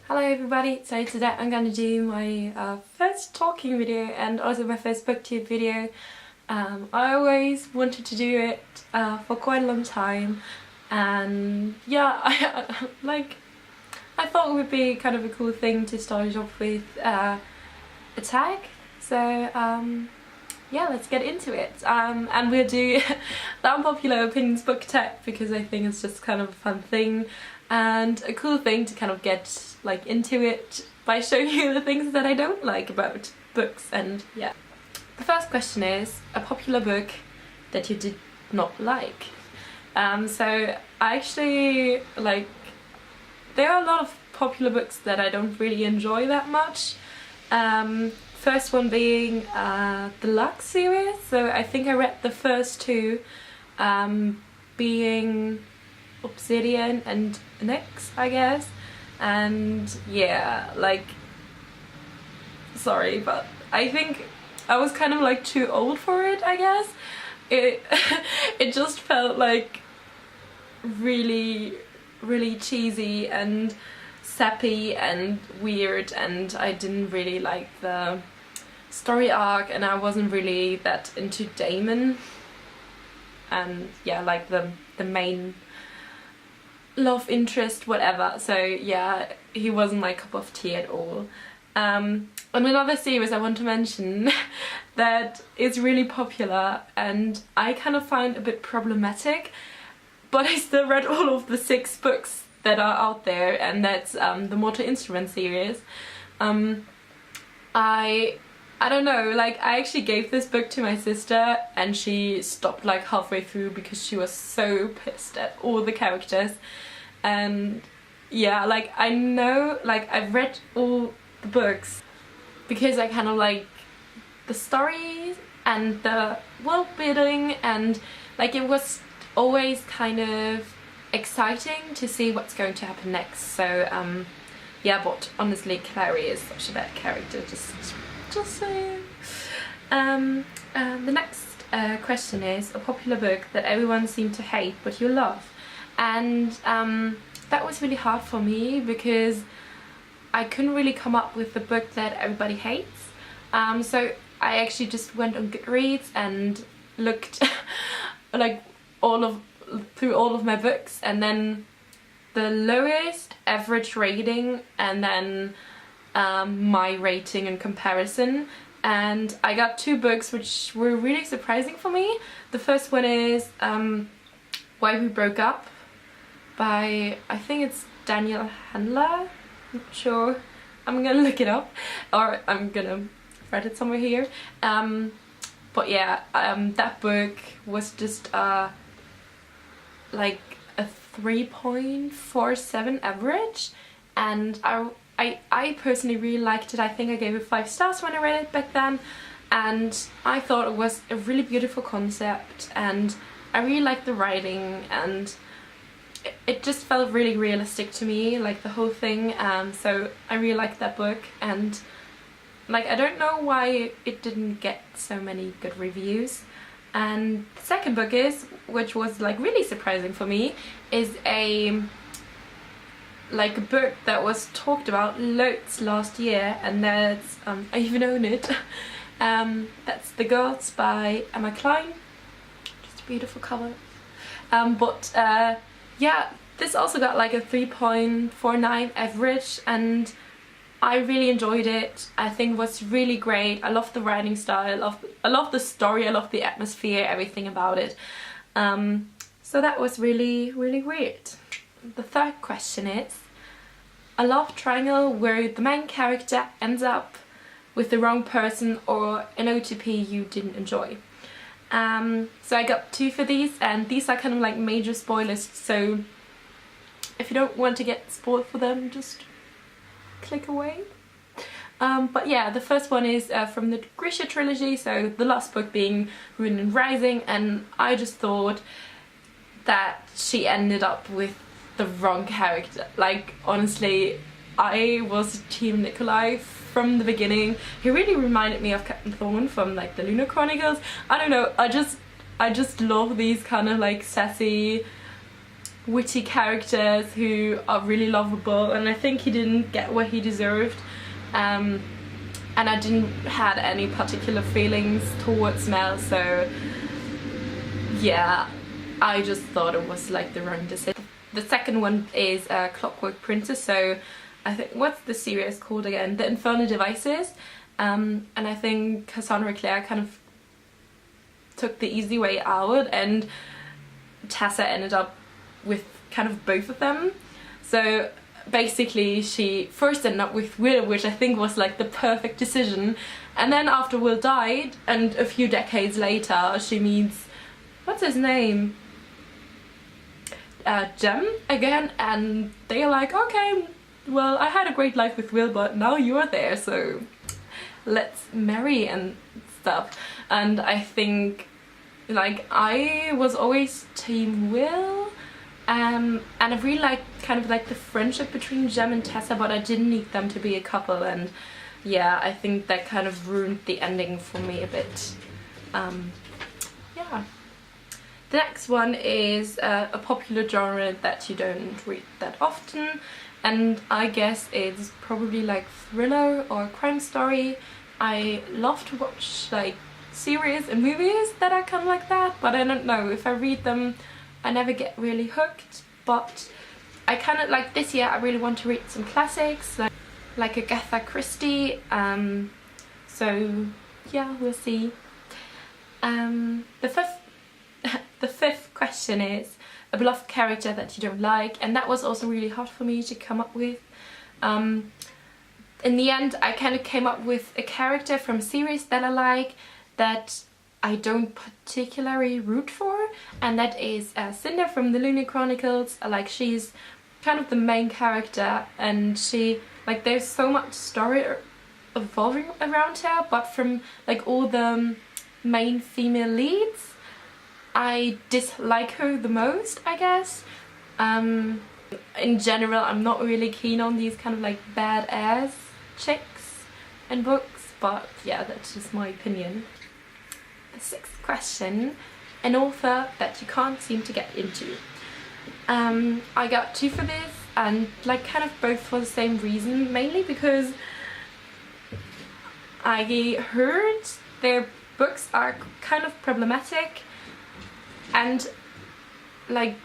Hello everybody, so today I'm gonna do my first talking video and also my first booktube video. I always wanted to do it for quite a long time, and yeah, I thought it would be kind of a cool thing to start it off with a tag. So yeah, let's get into it. And we'll do the unpopular opinions book tag because I think it's just kind of a fun thing and a cool thing to kind of get like into it by showing you the things that I don't like about books. And yeah, the first question is a popular book that you did not like. So I actually there are a lot of popular books that I don't really enjoy that much. First one being the Lux series, so I think I read the first two, being Obsidian and Nyx, I guess. And yeah, sorry, but I think I was kind of like too old for it, I guess. It just felt like really cheesy and sappy and weird, and I didn't really like the story arc, and I wasn't really that into Damon and yeah, like the main love interest, whatever. So yeah, he wasn't my cup of tea at all. And another series I want to mention that is really popular and I kind of find a bit problematic, but I still read all of the 6 books that are out there, and that's the Mortal Instruments series. I don't know, like I actually gave this book to my sister and she stopped like halfway through because she was so pissed at all the characters. And yeah, like I know, like I've read all the books because I kind of like the stories and the world building, and like it was always kind of exciting to see what's going to happen next. So yeah, but honestly Clary is such a bad character, just saying. The next question is a popular book that everyone seemed to hate but you love. And that was really hard for me because I couldn't really come up with the book that everybody hates. So I actually just went on Goodreads and looked like through all of my books, and then the lowest average rating, and then my rating in comparison. And I got 2 books which were really surprising for me. The first one is Why We Broke Up by, I think it's Daniel Handler, I'm not sure, I'm gonna look it up, or I'm gonna write it somewhere here. But yeah, that book was just like a 3.47 average, and I personally really liked it. I think I gave it 5 stars when I read it back then, and I thought it was a really beautiful concept, and I really liked the writing, and it just felt really realistic to me, like the whole thing. So I really liked that book, and like I don't know why it didn't get so many good reviews. And the second book is, which was like really surprising for me, is a book that was talked about loads last year, and that's I even own it. That's The Girls by Emma Klein. Just a beautiful cover. Yeah, this also got like a 3.49 average, and I really enjoyed it. I think it was really great. I love the writing style, I love the story, I love the atmosphere, everything about it. So that was really great. The third question is a love triangle where the main character ends up with the wrong person, or an OTP you didn't enjoy. So I got 2 for these, and these are kind of like major spoilers, so if you don't want to get spoiled for them, just click away. But yeah, the first one is from the Grisha trilogy, so the last book being Ruin and Rising, and I just thought that she ended up with the wrong character. Like honestly, I was Team Nikolai from the beginning. He really reminded me of Captain Thorne from like the Lunar Chronicles. I don't know, I just love these kind of like sassy witty characters who are really lovable, and I think he didn't get what he deserved. And I didn't had any particular feelings towards Mel, so yeah, I just thought it was like the wrong decision. The second one is Clockwork Princess, so I think, what's the series called again? The Infernal Devices. And I think Cassandra Clare kind of took the easy way out, and Tessa ended up with kind of both of them. So basically she first ended up with Will, which I think was like the perfect decision, and then after Will died and a few decades later she meets, what's his name? Jem again, and they're like, okay, well, I had a great life with Will, but now you're there, so let's marry and stuff. And I think, like, I was always team Will, and I really like kind of like the friendship between Jem and Tessa, but I didn't need them to be a couple, and yeah, I think that kind of ruined the ending for me a bit. Yeah. The next one is a popular genre that you don't read that often, and I guess it's probably like thriller or crime story. I love to watch like series and movies that are kind of like that, but I don't know, if I read them I never get really hooked. But I kind of like, this year I really want to read some classics like Agatha Christie, so yeah, we'll see. The fifth question is a beloved character that you don't like, and that was also really hard for me to come up with. In the end I kind of came up with a character from a series that I like that I don't particularly root for, and that is Cinder from the Lunar Chronicles. Like, she's kind of the main character, and she, like, there's so much story evolving around her, but from like all the main female leads I dislike her the most, I guess. In general I'm not really keen on these kind of like badass chicks in books, but yeah, that's just my opinion. The sixth question, an author that you can't seem to get into. I got two for this, and like kind of both for the same reason, mainly because I heard their books are kind of problematic, and like,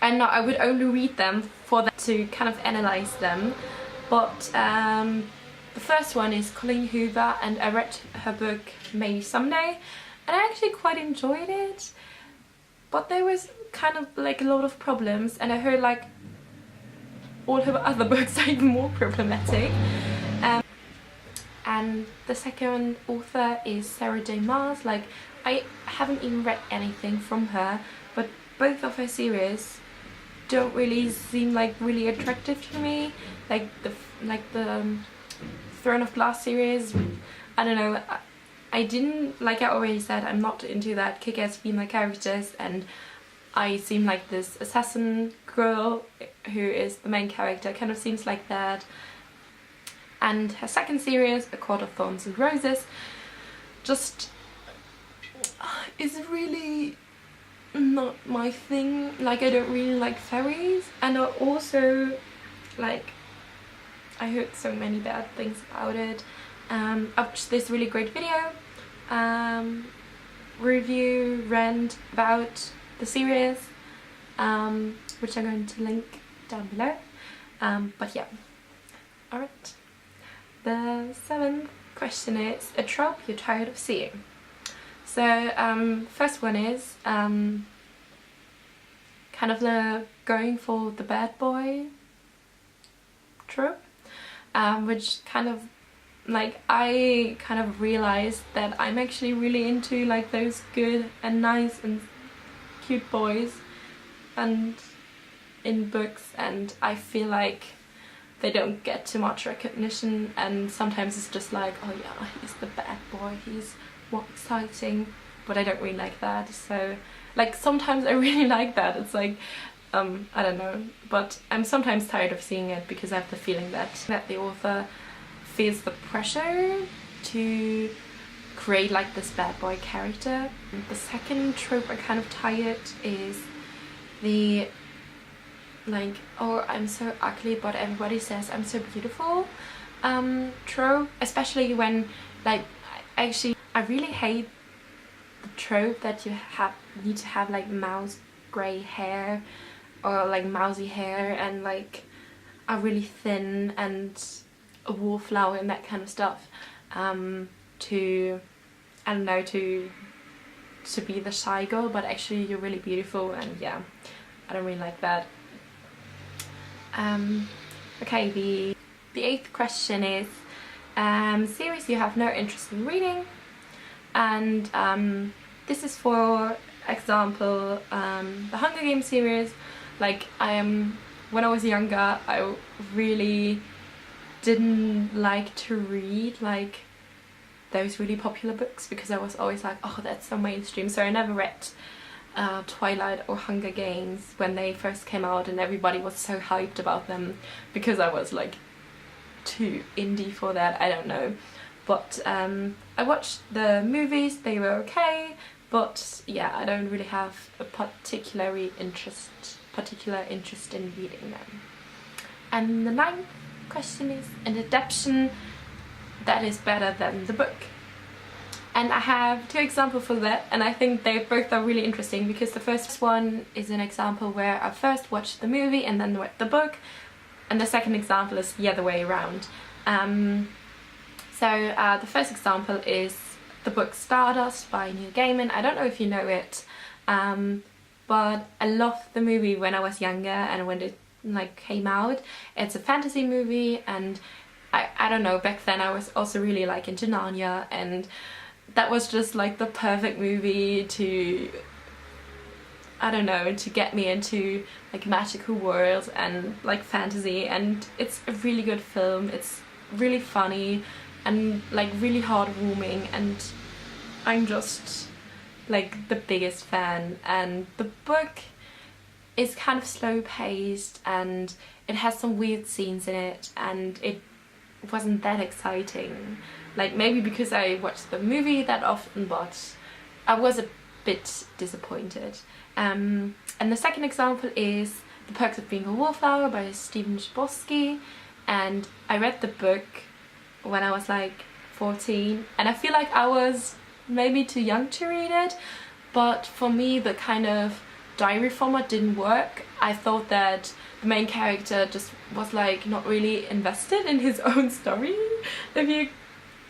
I know I would only read them for that to kind of analyze them. But the first one is Colleen Hoover, and I read her book Maybe Someday, and I actually quite enjoyed it, but there was kind of like a lot of problems, and I heard like all her other books are even more problematic. And the second author is Sarah J. Maas. Like, I haven't even read anything from her, but both of her series don't really seem like really attractive to me. Like the Throne of Glass series, I don't know, I didn't, like I already said, I'm not into that kick-ass female characters, and I seem like this assassin girl who is the main character kind of seems like that. And her second series, A Court of Thorns and Roses, just is really not my thing. Like, I don't really like fairies, and I also, like, I heard so many bad things about it. I watched this really great video, review, rant about the series, which I'm going to link down below. But yeah, alright. The seventh question is a trope you're tired of seeing. So first one is kind of the going for the bad boy trope, which kind of, like, I kind of realized that I'm actually really into like those good and nice and cute boys and in books, and I feel like they don't get too much recognition, and sometimes it's just like, oh yeah, he's the bad boy, he's more exciting, but I don't really like that. So like, sometimes I really like that, it's like, I don't know, but I'm sometimes tired of seeing it because I have the feeling that the author feels the pressure to create like this bad boy character. The second trope I'm kind of tired is the like, oh, I'm so ugly but everybody says I'm so beautiful trope, especially when, like, actually I really hate the trope that you need to have like mouse grey hair or like mousy hair and like are really thin and a wallflower and that kind of stuff to, I don't know, to be the shy girl, but actually you're really beautiful, and yeah, I don't really like that. Okay, the 8th question is series you have no interest in reading, and this is for example the Hunger Games series. Like, when I was younger I really didn't like to read like those really popular books because I was always like, oh, that's so mainstream, so I never read Twilight or Hunger Games when they first came out and everybody was so hyped about them because I was like too indie for that, I don't know. But I watched the movies, they were okay, but yeah, I don't really have a particular interest in reading them. And the 9th question is an adaptation that is better than the book. And I have 2 examples for that, and I think they both are really interesting because the first one is an example where I first watched the movie and then read the book, and the second example is the other way around. So the first example is the book Stardust by Neil Gaiman. I don't know if you know it, but I loved the movie when I was younger and when it like came out. It's a fantasy movie, and I don't know, back then I was also really like into Narnia, and that was just like the perfect movie to, I don't know, to get me into like magical worlds and like fantasy, and it's a really good film. It's really funny and like really heartwarming, and I'm just like the biggest fan. And the book is kind of slow paced and it has some weird scenes in it, and it wasn't that exciting. Like, maybe because I watched the movie that often, but I was a bit disappointed. And the second example is The Perks of Being a Wallflower by Stephen Chbosky, and I read the book when I was like 14, and I feel like I was maybe too young to read it, but for me the kind of diary format didn't work. I thought that the main character just was like not really invested in his own story, if you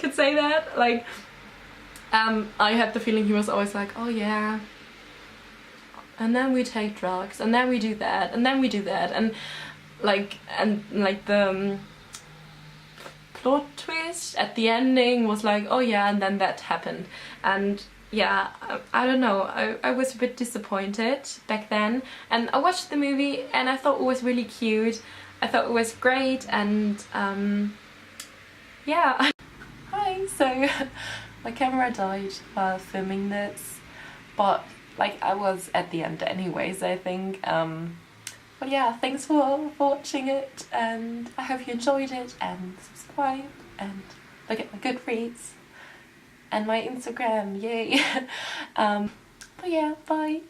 could say that. Like, I had the feeling he was always like, oh yeah, and then we take drugs, and then we do that, and then we do that, and like the plot twist at the ending was like, oh yeah, and then that happened. And yeah, I don't know, I was a bit disappointed back then, and I watched the movie and I thought it was really cute. I thought it was great, and yeah. Hi, so my camera died while filming this, but like I was at the end anyways, I think. But yeah, thanks for watching it, and I hope you enjoyed it, and subscribe and look at my Goodreads and my Instagram, yay. But yeah, bye.